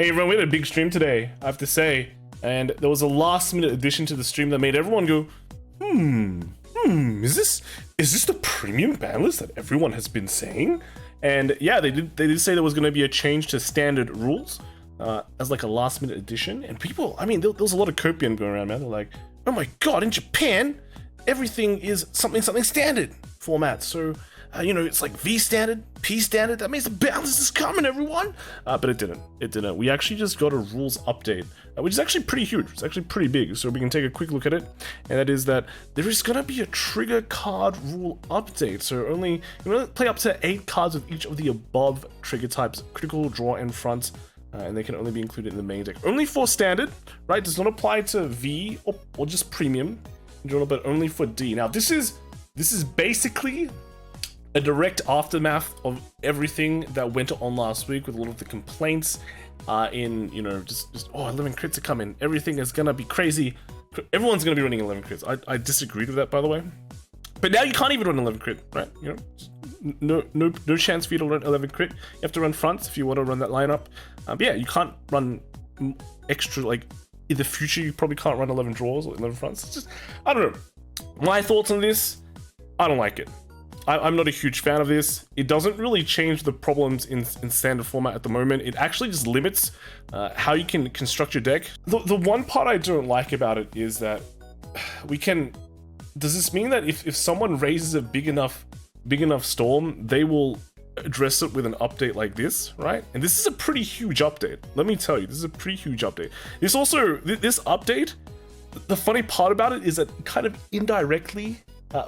Hey everyone, we had a big stream today, I have to say, and there was a last minute addition to the stream that made everyone go, is this the premium ban list that everyone has been saying? And yeah, they did say there was going to be a change to standard rules as like a last minute addition, and people, I mean, there was a lot of copium going around, man. They're like, oh my god, in Japan, everything is something standard format, so you know, it's like V standard, P standard. That means the balance is coming, everyone. But it didn't. We actually just got a rules update, which is actually pretty huge. It's actually pretty big. So we can take a quick look at it. And that is that there is gonna be a trigger card rule update. So only you can play up to 8 cards with each of the above trigger types: critical, draw, and front. And they can only be included in the main deck. Only for standard, right? Does not apply to V or just premium, but only for D. Now this is basically a direct aftermath of everything that went on last week with a lot of the complaints in, you know, just oh, 11 crits are coming, everything is gonna be crazy, everyone's gonna be running 11 crits. I disagreed with that, by the way, but now you can't even run 11 crit, right? You know, no chance for you to run 11 crit. You have to run fronts if you want to run that lineup. But yeah, you can't run extra, like in the future you probably can't run 11 draws or 11 fronts. It's just, I don't know, my thoughts on this, I don't like it. I'm not a huge fan of this. It doesn't really change the problems in standard format at the moment. It actually just limits how you can construct your deck. The one part I don't like about it is that we can, does this mean that if someone raises a big enough storm, they will address it with an update like this, right? And this is a pretty huge update. Let me tell you, this is a pretty huge update. This also, this update, the funny part about it is that it kind of indirectly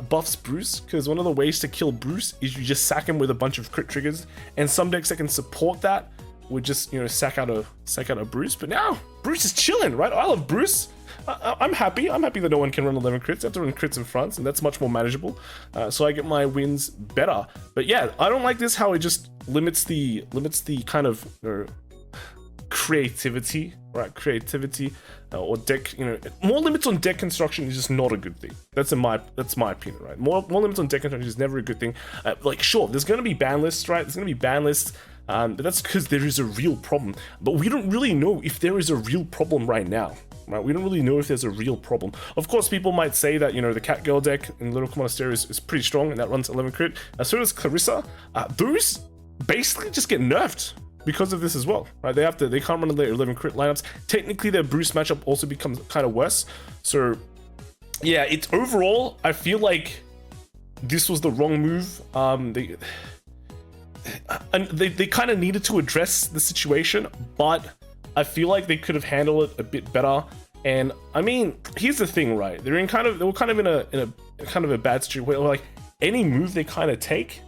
buffs Bruce, because one of the ways to kill Bruce is you just sack him with a bunch of crit triggers, and some decks that can support that would just, you know, sack out a Bruce. But now Bruce is chilling, right? I love Bruce. I'm happy that no one can run 11 crits. I have to run crits in fronts, and that's much more manageable, so I get my wins better. But yeah, I don't like this, how it just limits the kind of, you know, creativity, right? Or deck, you know, more limits on deck construction is just not a good thing. That's my opinion, right? More limits on deck construction is never a good thing. Like, sure, there's going to be ban lists, right? There's going to be ban lists, but that's because there is a real problem. But we don't really know if there is a real problem right now, right? We don't really know if there's a real problem. Of course, people might say that, you know, the Catgirl deck in Little Monastery is pretty strong, and that runs 11 crit. So does Clarissa. Those basically just get nerfed because of this as well, right? They can't run their 11 crit lineups. Technically, their Bruce matchup also becomes kind of worse. So yeah, it's overall, I feel like this was the wrong move. They kind of needed to address the situation, but I feel like they could have handled it a bit better. And I mean, here's the thing, right? They were kind of in a bad situation where, like, any move they kind of take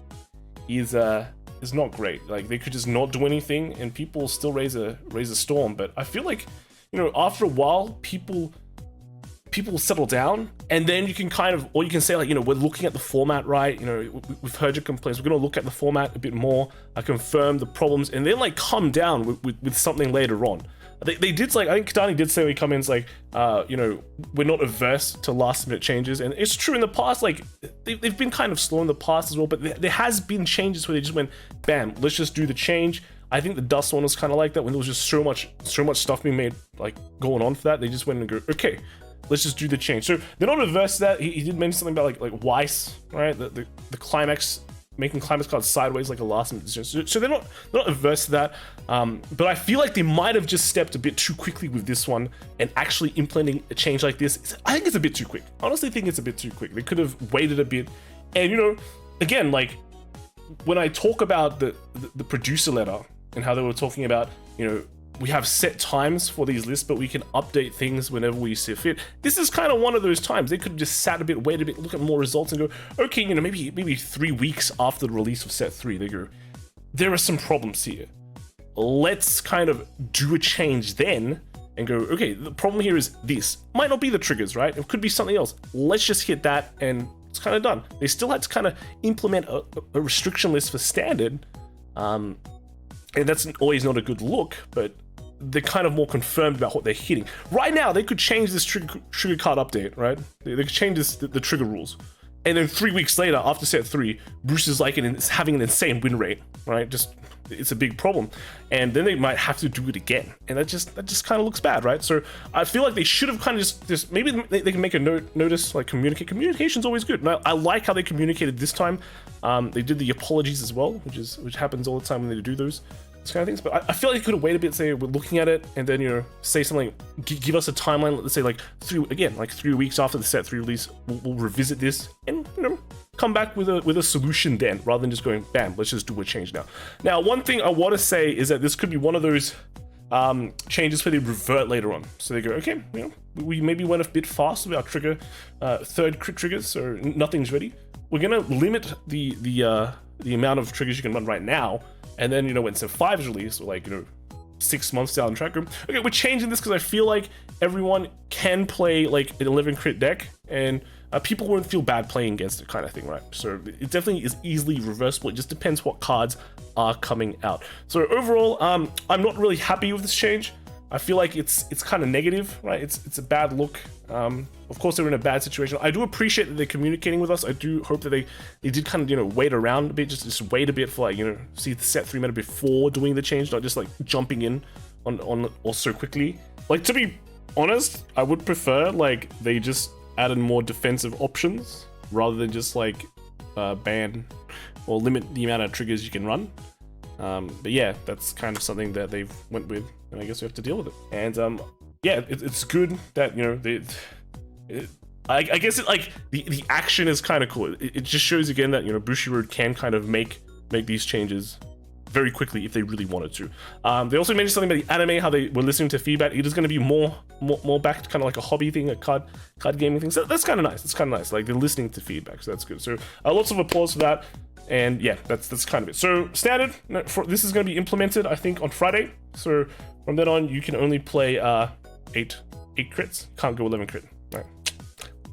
is not great. Like, they could just not do anything and people still raise a storm. But I feel like, you know, after a while, people settle down, and then you can kind of, or you can say, like, you know, we're looking at the format, right? You know, we've heard your complaints, we're going to look at the format a bit more, confirm the problems, and then, like, come down with something later on. They did, like, I think Kadani did say when he comments, like, you know, we're not averse to last minute changes, and it's true in the past, like, they've been kind of slow in the past as well, but there has been changes where they just went, bam, let's just do the change. I think the Dust one was kind of like that, when there was just so much stuff being made, like, going on for that. They just went and go, okay, let's just do the change. So they're not averse to that. He did mention something about like Weiss, right? The climax, making climax cards sideways like a last minute decision. So they're not averse to that. But I feel like they might have just stepped a bit too quickly with this one, and actually implementing a change like this, I think it's a bit too quick. Honestly, I think it's a bit too quick. They could have waited a bit. And, you know, again, like, when I talk about the producer letter and how they were talking about, you know, we have set times for these lists, but we can update things whenever we see fit. This is kind of one of those times. They could have just sat a bit, wait a bit, look at more results, and go, okay, you know, maybe 3 weeks after the release of set 3, they go, there are some problems here. Let's kind of do a change then, and go, okay, the problem here is this. Might not be the triggers, right? It could be something else. Let's just hit that, and it's kind of done. They still had to kind of implement a restriction list for standard, and that's always not a good look, but they're kind of more confirmed about what they're hitting. Right now, they could change this trigger card update, right? They could change the trigger rules. And then 3 weeks later, after set 3, Bruce is like having an insane win rate, right? Just it's a big problem, and then they might have to do it again, and that just kind of looks bad, right? So I feel like they should have kind of just maybe they can make a notice, like communication's always good. And I like how they communicated this time. They did the apologies as well, which happens all the time when they do those kind of things. But I feel like you could have waited a bit, say we're looking at it, and then, you know, say something, give us a timeline. Let's say like 3 weeks after the set 3 release, we'll revisit this and, you know, come back with a solution then, rather than just going bam, let's just do a change now. Now, one thing I want to say is that this could be one of those changes where they revert later on. So they go, okay, you know, we maybe went a bit fast with our trigger, third crit triggers, so nothing's ready. We're gonna limit the amount of triggers you can run right now, and then, you know, when Civ 5 is released, or like, you know, 6 months down the track, okay, we're changing this because I feel like everyone can play like an 11 crit deck, and people won't feel bad playing against it, kind of thing, right? So it definitely is easily reversible. It just depends what cards are coming out. So overall, I'm not really happy with this change. I feel like it's kind of negative, right? It's a bad look. Of course, they're in a bad situation. I do appreciate that they're communicating with us. I do hope that they did kind of, you know, wait around a bit, just wait a bit for, like, you know, see the set 3 meta before doing the change, not just like jumping in on or so quickly. Like, to be honest, I would prefer like they just added more defensive options rather than just like ban or limit the amount of triggers you can run. But yeah, that's kind of something that they've went with, and I guess we have to deal with it. And yeah, it's good that, you know, I guess it, like the action is kind of cool. It just shows again that, you know, Bushiroad can kind of make these changes very quickly if they really wanted to. They also mentioned something about the anime, how they were listening to feedback. It is going to be more back to kind of like a hobby thing, a card gaming thing. So that's kind of nice. It's kind of nice. Like, they're listening to feedback, so that's good. So lots of applause for that. And yeah, that's kind of it. So standard, this is going to be implemented, I think, on Friday. So from then on, you can only play 8 crits. Can't go 11 crit. Right.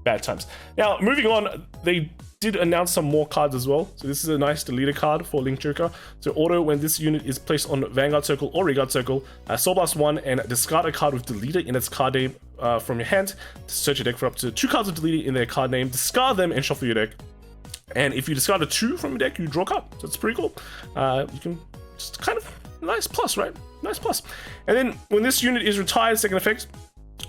Bad times. Now, moving on, they did announce some more cards as well. So this is a nice deleter card for Link Joker. So auto, when this unit is placed on Vanguard Circle or Regard Circle, Soul Blast 1 and discard a card with deleter in its card name from your hand to search your deck for up to 2 cards with deleter in their card name, discard them and shuffle your deck. And if you discard a 2 from your deck, you draw a card. So it's pretty cool. You can just kind of nice plus, right? Nice plus. And then when this unit is retired, second effect,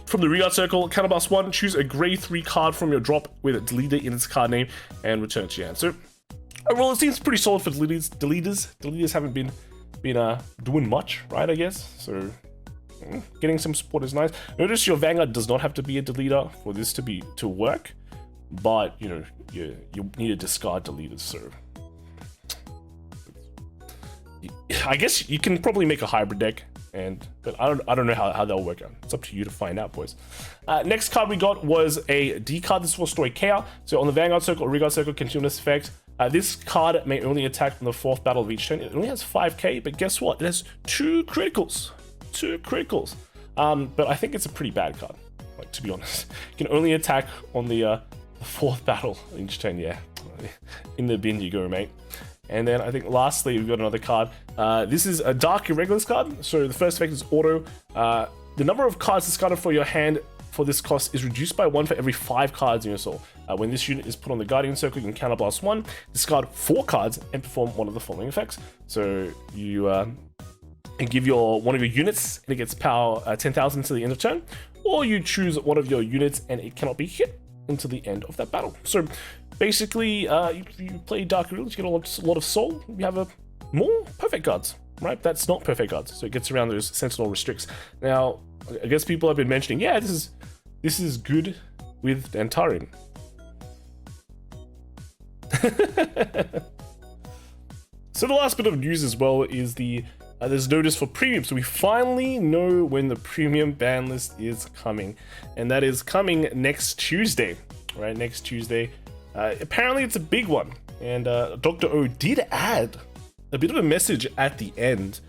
from the Regard Circle, Counterblast 1, choose a grade 3 card from your drop with a deleter in its card name and return it to your hand. So overall, it seems pretty solid for deleters. Deleters haven't been doing much, right, I guess. So getting some support is nice. Notice your Vanguard does not have to be a deleter for this to work, but you know, you need to discard deleters. So I guess you can probably make a hybrid deck, but I don't know how that'll work out. It's up to you to find out, boys. Next card we got was a D card. This was Story Chaos. So on the Vanguard Circle or Regard Circle, continuous effect. This card may only attack from the 4th battle of each turn. It only has 5k, but guess what? It has 2 criticals. 2 criticals. But I think it's a pretty bad card, like, to be honest. You can only attack on the 4th battle each turn. Yeah, in the bin you go, mate. And then I think lastly, we've got another card. This is a Dark Irregulars card. So the first effect is auto. The number of cards discarded for your hand for this cost is reduced by 1 for every 5 cards in your soul. When this unit is put on the Guardian Circle, you can counterblast 1, discard 4 cards, and perform one of the following effects. So you can give one of your units, and it gets power 10,000 to the end of turn, or you choose one of your units, and it cannot be hit until the end of that battle. So basically, you play Dark Irregulars, you get a lot of soul, you have more perfect cards, right? That's not perfect cards, so it gets around those Sentinel restricts. Now, I guess people have been mentioning, yeah, this is good with Dantarin. So the last bit of news as well is there's notice for premium. So we finally know when the premium ban list is coming, and that is coming next Tuesday, right? Next Tuesday. Apparently it's a big one, and Dr. O did add a bit of a message at the end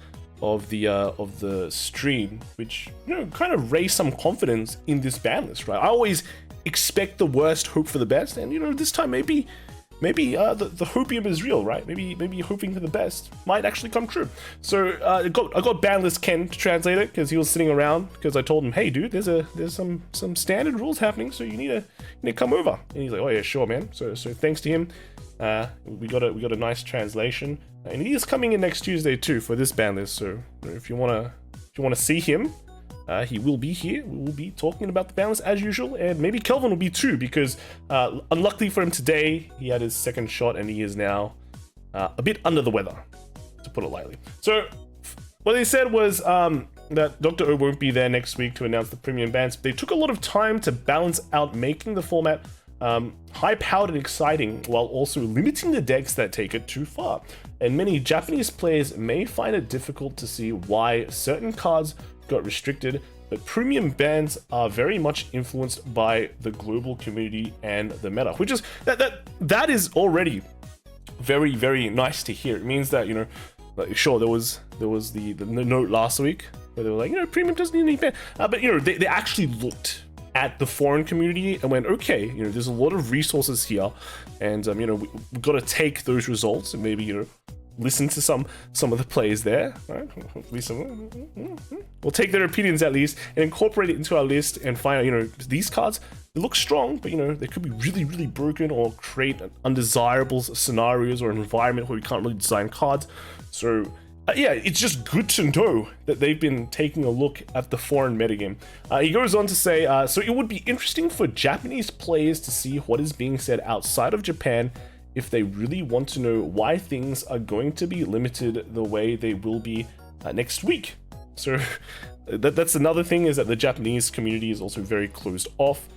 of the stream, which, you know, kind of raised some confidence in this ban list, right? I always expect the worst, hope for the best, and, you know, this time maybe the hopium is real, right? Maybe hoping for the best might actually come true. So I got Banlist Ken to translate it, because he was sitting around, because I told him, hey dude, there's some standard rules happening, so you need to come over. And he's like, oh yeah, sure man. So thanks to him, We got a nice translation, and he is coming in next Tuesday too for this ban list. So if you wanna see him, he will be here. We will be talking about the ban list as usual, and maybe Kelvin will be too, because unluckily for him today, he had his second shot and he is now a bit under the weather, to put it lightly. So what they said was that Dr. O won't be there next week to announce the premium bans. They took a lot of time to balance out making the format high-powered and exciting, while also limiting the decks that take it too far. And many Japanese players may find it difficult to see why certain cards got restricted, but premium bans are very much influenced by the global community and the meta, which is that is already very, very nice to hear. It means that, you know, like, sure, there was the note last week where they were like, you know, premium doesn't need any ban, but you know, they actually looked at the foreign community and went, okay, you know, there's a lot of resources here, and you know, we've got to take those results and maybe, you know, listen to some of the players there, right? Hopefully we'll take their opinions at least and incorporate it into our list and find out, you know, these cards, they look strong, but you know, they could be really, really broken or create undesirable scenarios or an environment where we can't really design cards. So yeah, it's just good to know that they've been taking a look at the foreign metagame. He goes on to say, so it would be interesting for Japanese players to see what is being said outside of Japan if they really want to know why things are going to be limited the way they will be next week. So that's another thing, is that the Japanese community is also very closed off.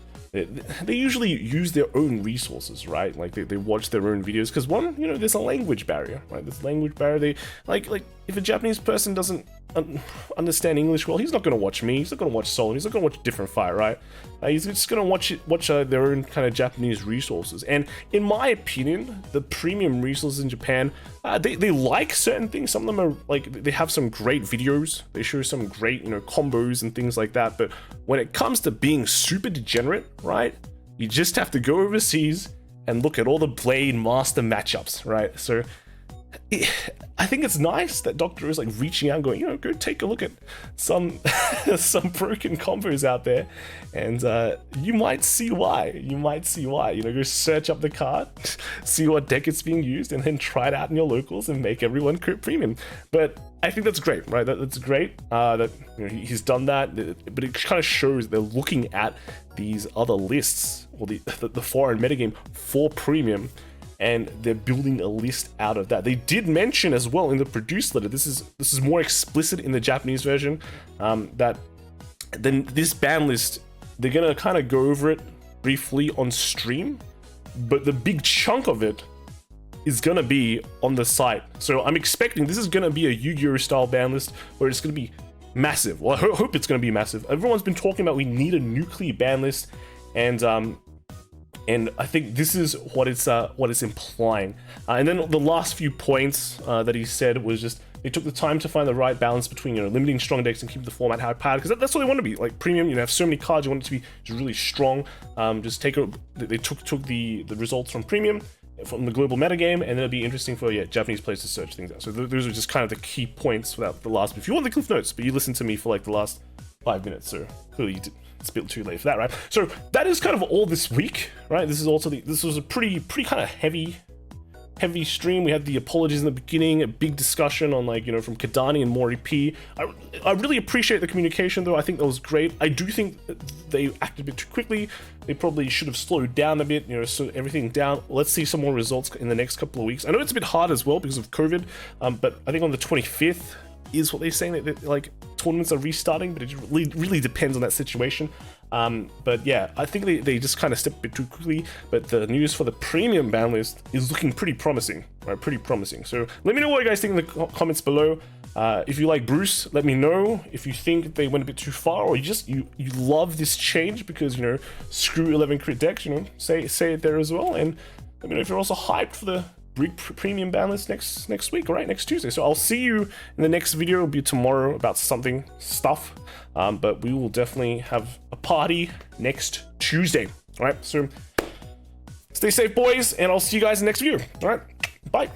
They usually use their own resources, right? Like they watch their own videos, because one, you know, there's a language barrier, right? There's a language barrier. They like if a Japanese person doesn't understand English well, he's not going to watch me. He's not going to watch Solon. He's not going to watch Different Fight, right? He's just going to watch their own kind of Japanese resources. And in my opinion, the premium resources in Japan, they like certain things. Some of them are like, they have some great videos. They show some great, you know, combos and things like that. But when it comes to being super degenerate, right, you just have to go overseas and look at all the Blade Master matchups, right? So I think it's nice that Doctor is like reaching out and going, you know, go take a look at some some broken combos out there, and you might see why. You know, go search up the card, see what deck it's being used, and then try it out in your locals and make everyone crit premium. But I think that's great, right? That's great that, you know, he's done that, but it kind of shows they're looking at these other lists, or the foreign metagame for premium, and they're building a list out of that. They did mention as well in the produced letter, this is more explicit in the Japanese version, that then this ban list, they're gonna kind of go over it briefly on stream, but the big chunk of it is gonna be on the site. So I'm expecting this is gonna be a Yu-Gi-Oh style ban list where it's gonna be massive. Well, I hope it's gonna be massive. Everyone's been talking about we need a nuclear ban list, and I think this is what it's implying. And then the last few points that he said was just, they took the time to find the right balance between, you know, limiting strong decks and keep the format high powered, because that's what they want to be. Like premium, you know, have so many cards, you want it to be just really strong. Just take they took the results from premium, from the global metagame, and it'll be interesting for Japanese players to search things out. So those are just kind of the key points without the last. If you want the cliff notes, but you listened to me for like the last 5 minutes, so clearly you did. It's a bit too late for that, right? So that is kind of all this week, right? This was a pretty kind of heavy stream. We had the apologies in the beginning, a big discussion on, like, you know, from Kadani and Mori P. I really appreciate the communication, though. I think that was great. I do think they acted a bit too quickly. They probably should have slowed down a bit, you know, so everything down. Let's see some more results in the next couple of weeks. I know it's a bit hard as well because of COVID, but I think on the 25th is what they're saying, that like tournaments are restarting, but it really depends on that situation. But yeah, I think they just kind of stepped a bit too quickly, but the news for the premium ban list is looking pretty promising, right? Pretty promising. So let me know what you guys think in the comments below. If you like Bruce, let me know. If you think they went a bit too far, or you love this change because, you know, screw 11 crit decks, you know, say it there as well. And let me know if you're also hyped for the premium ban list next week, right? Next Tuesday. So I'll see you in the next video. It'll be tomorrow about stuff. But we will definitely have a party next Tuesday. All right. So stay safe, boys, and I'll see you guys in the next video. All right. Bye.